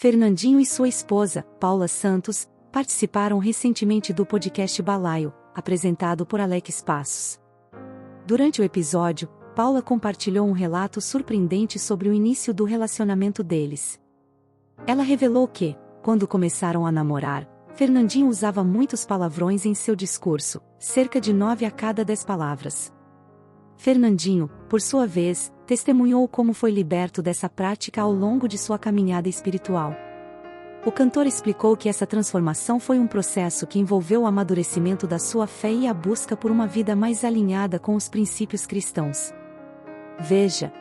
Fernandinho e sua esposa, Paula Santos, participaram recentemente do podcast Balaio, apresentado por Alex Passos. Durante o episódio, Paula compartilhou um relato surpreendente sobre o início do relacionamento deles. Ela revelou que, quando começaram a namorar, Fernandinho usava muitos palavrões em seu discurso, cerca de 9 a cada 10 palavras. Fernandinho, por sua vez, testemunhou como foi liberto dessa prática ao longo de sua caminhada espiritual. O cantor explicou que essa transformação foi um processo que envolveu o amadurecimento da sua fé e a busca por uma vida mais alinhada com os princípios cristãos. Veja.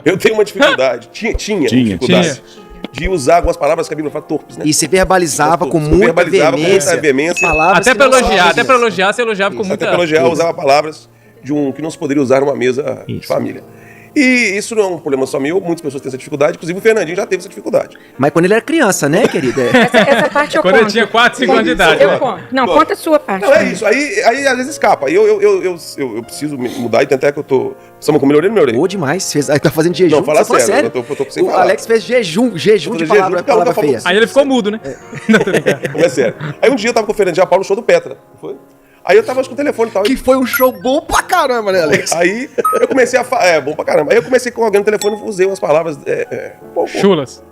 Eu tenho uma dificuldade, tinha dificuldade de usar algumas palavras que a Bíblia fala torpes, né? E se verbalizava com muita veemência. Até pra elogiar, você elogiava com muita... Até pra elogiar, usava palavras que não se poderia usar numa mesa de família. E isso não é um problema só meu, muitas pessoas têm essa dificuldade, inclusive o Fernandinho já teve essa dificuldade. Mas quando ele era criança, né, querida? Essa parte eu quando conto. ele tinha 4, 5 anos de idade. Eu conto. Não, conta a sua parte. Não, é isso. Aí às vezes escapa. Eu preciso mudar e tentar que eu tô... Você melhorei. Boa demais. Aí tá fazendo jejum. Não, fala sério. Eu tô sem o falar. Alex fez jejum de palavra feia. Aí ele ficou mudo, né? Não, é sério. Aí um dia eu tava com o Fernandinho Paulo no show do Petra. Foi? Aí eu tava com o telefone e tal. Que foi um show bom pra caramba, né, Alex? Aí eu comecei a falar. Bom pra caramba. Aí eu comecei com alguém no telefone e usei umas palavras.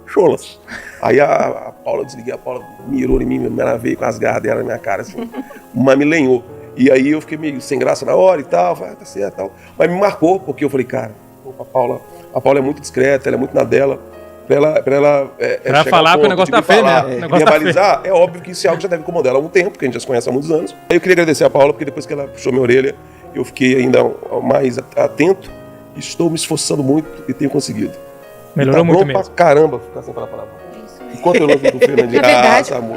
Chulas. Aí a Paula, desliguei, a Paula mirou em mim, veio com as garras dela na minha cara, assim. Mas me lenhou. E aí eu fiquei meio sem graça na hora e tal. Falei, tá certo e tal. Mas me marcou, porque eu falei, cara, a Paula é muito discreta, ela é muito na dela. Pra ela falar pro negócio da fé, né? Verbalizar, é óbvio que isso é algo que já deve incomodar ela há algum tempo, porque a gente já se conhece há muitos anos. Aí eu queria agradecer a Paula, porque depois que ela puxou minha orelha, eu fiquei ainda mais atento. Estou me esforçando muito e tenho conseguido. Melhorou muito mesmo. Pra caramba ficar sem falar palavra. Enquanto eu elogio do Fernandinho.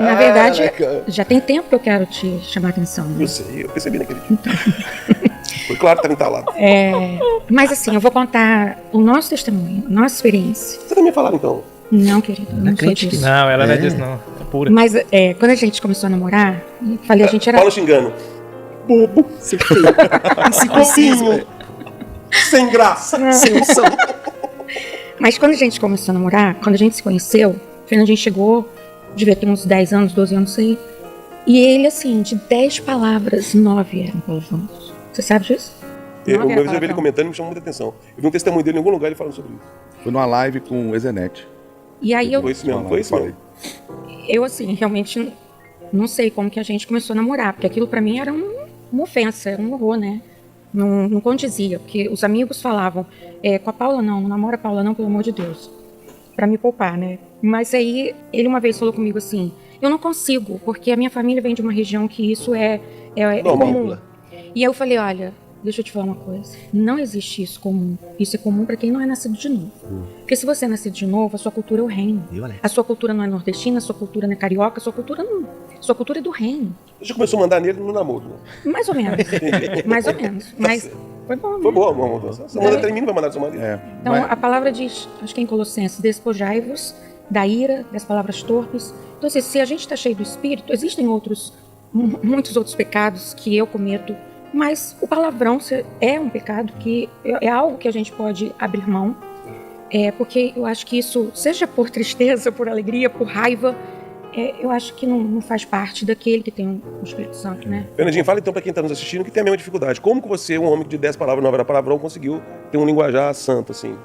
Na verdade, já tem tempo que eu quero te chamar a atenção. Né? Eu sei, eu percebi naquele dia. Foi claro que estava entalado. Mas assim, eu vou contar o nosso testemunho, nossa experiência. Você também falaram então? Não, querido, não sou disso. Não, ela não é disso, não. É pura. Mas quando a gente começou a namorar, falei, a gente era... Paula xingando. Bobo. Seu feio. Esse sem graça. Sem noção. Mas quando a gente começou a namorar, quando a gente se conheceu, o Fernandinho chegou, devia ter uns 10 anos, 12 anos, não sei. E ele, assim, de 10 palavras, 9 eram palavrões. Você sabe disso? Uma vez eu vi ele comentando e me chamou muita atenção. Eu vi um testemunho dele em algum lugar ele falando sobre isso. Foi numa live com o Ezenet. E aí Foi isso mesmo. Eu, assim, realmente não sei como que a gente começou a namorar, porque aquilo pra mim era uma ofensa, era um horror, né? Não condizia, porque os amigos falavam, com a Paula não namora a Paula não, pelo amor de Deus, pra me poupar, né? Mas aí, ele uma vez falou comigo assim, eu não consigo, porque a minha família vem de uma região que isso é comum. E aí eu falei, olha, deixa eu te falar uma coisa, não existe isso comum, isso é comum pra quem não é nascido de novo. Porque se você é nascido de novo, a sua cultura é o reino. A sua cultura não é nordestina, a sua cultura não é carioca, a sua cultura é do reino. Você já começou a mandar nele no namoro, né? Mais ou menos. Mais ou menos. Mas foi bom, né? Foi boa, uma mudança. Você manda até em mim, vai mandar do seu marido. Então, a palavra diz, acho que é em Colossenses, despojai-vos da ira, das palavras torpes. Então, se a gente está cheio do Espírito, existem muitos outros pecados que eu cometo, mas o palavrão é um pecado que é algo que a gente pode abrir mão, porque eu acho que isso, seja por tristeza, por alegria, por raiva, eu acho que não faz parte daquele que tem o Espírito Santo, né? Fernandinho, fala então para quem está nos assistindo que tem a mesma dificuldade. Como que você, um homem de 10 palavras, 9 era palavrão, conseguiu ter um linguajar santo, assim,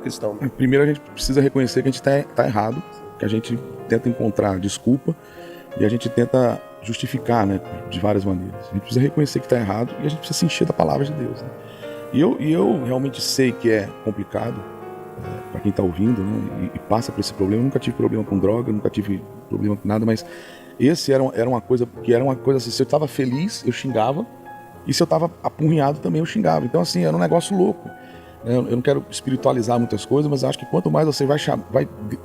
cristão? Né? Primeiro a gente precisa reconhecer que a gente tá errado, que a gente tenta encontrar desculpa e a gente tenta justificar, né, de várias maneiras. A gente precisa reconhecer que está errado e a gente precisa se encher da palavra de Deus. Né? E eu realmente sei que é complicado para quem está ouvindo, né, e passa por esse problema. Eu nunca tive problema com droga, nunca tive problema com nada, mas esse era uma coisa assim, se eu estava feliz, eu xingava, e se eu estava apurrinhado também, eu xingava. Então assim, era um negócio louco. Eu não quero espiritualizar muitas coisas, mas acho que quanto mais você vai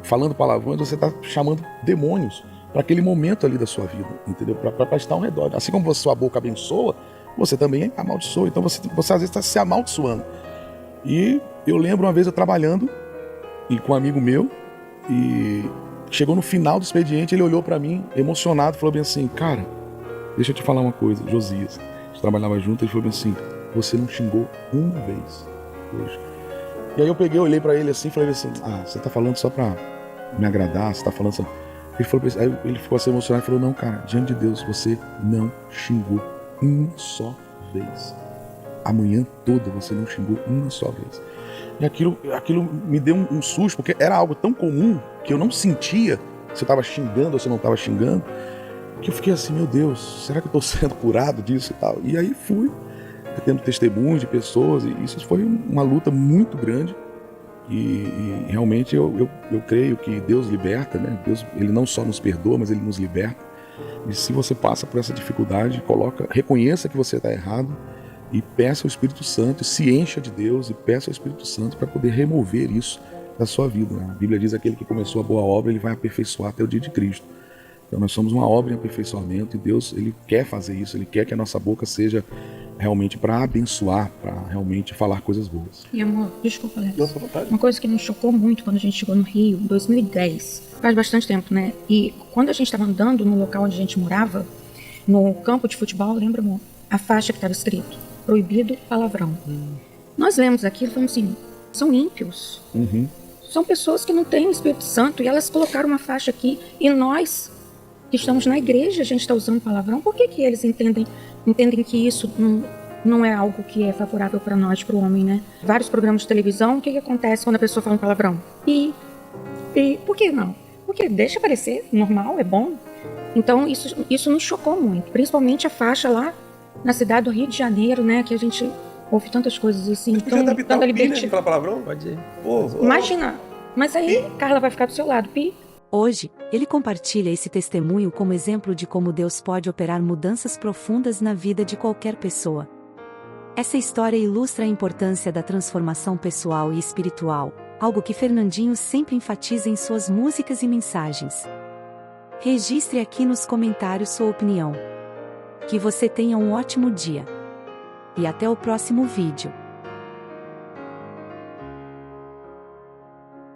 falando palavrões, você está chamando demônios para aquele momento ali da sua vida, entendeu? Para estar ao redor. Assim como sua boca abençoa, você também amaldiçoa. Então você às vezes está se amaldiçoando. E eu lembro uma vez eu trabalhando com um amigo meu, e chegou no final do expediente, ele olhou para mim, emocionado, falou bem assim, cara, deixa eu te falar uma coisa, Josias, a gente trabalhava junto, ele falou bem assim, você não xingou uma vez hoje. E aí eu olhei para ele assim e falei assim, você tá falando só pra me agradar, você tá falando assim. Aí ele ficou assim emocionado e falou, não, cara, diante de Deus, você não xingou uma só vez. A manhã toda você não xingou uma só vez. E aquilo me deu um susto, porque era algo tão comum que eu não sentia se eu estava xingando ou se eu não estava xingando, que eu fiquei assim, meu Deus, será que eu estou sendo curado disso e tal? E aí fui tendo testemunhos de pessoas, e isso foi uma luta muito grande. E realmente eu creio que Deus liberta, né? Deus, ele não só nos perdoa, mas ele nos liberta. E se você passa por essa dificuldade, reconheça que você está errado e peça ao Espírito Santo, se encha de Deus e peça ao Espírito Santo para poder remover isso da sua vida, né? A Bíblia diz que aquele que começou a boa obra, ele vai aperfeiçoar até o dia de Cristo. Então nós somos uma obra em aperfeiçoamento, e Deus, ele quer fazer isso, ele quer que a nossa boca seja realmente para abençoar, para realmente falar coisas boas. E amor, desculpa, Alex. Uma coisa que me chocou muito quando a gente chegou no Rio, em 2010, faz bastante tempo, né? E quando a gente estava andando no local onde a gente morava, no campo de futebol, lembra, amor? A faixa que estava escrito, proibido palavrão. Nós lemos aquilo e falamos assim, são ímpios. São pessoas que não têm o Espírito Santo, e elas colocaram uma faixa aqui, e nós que estamos na igreja, a gente está usando palavrão. Por que eles entendem que isso não é algo que é favorável para nós, para o homem, né? Vários programas de televisão, o que acontece quando a pessoa fala um palavrão? E por que não? Porque deixa aparecer, normal, é bom. Então isso nos chocou muito, principalmente a faixa lá na cidade do Rio de Janeiro, né? Que a gente ouve tantas coisas assim, tanta liberdade. Falar palavrão? Pode ir. Imagina, mas aí Carla vai ficar do seu lado, Pi. Hoje, ele compartilha esse testemunho como exemplo de como Deus pode operar mudanças profundas na vida de qualquer pessoa. Essa história ilustra a importância da transformação pessoal e espiritual, algo que Fernandinho sempre enfatiza em suas músicas e mensagens. Registre aqui nos comentários sua opinião. Que você tenha um ótimo dia. E até o próximo vídeo.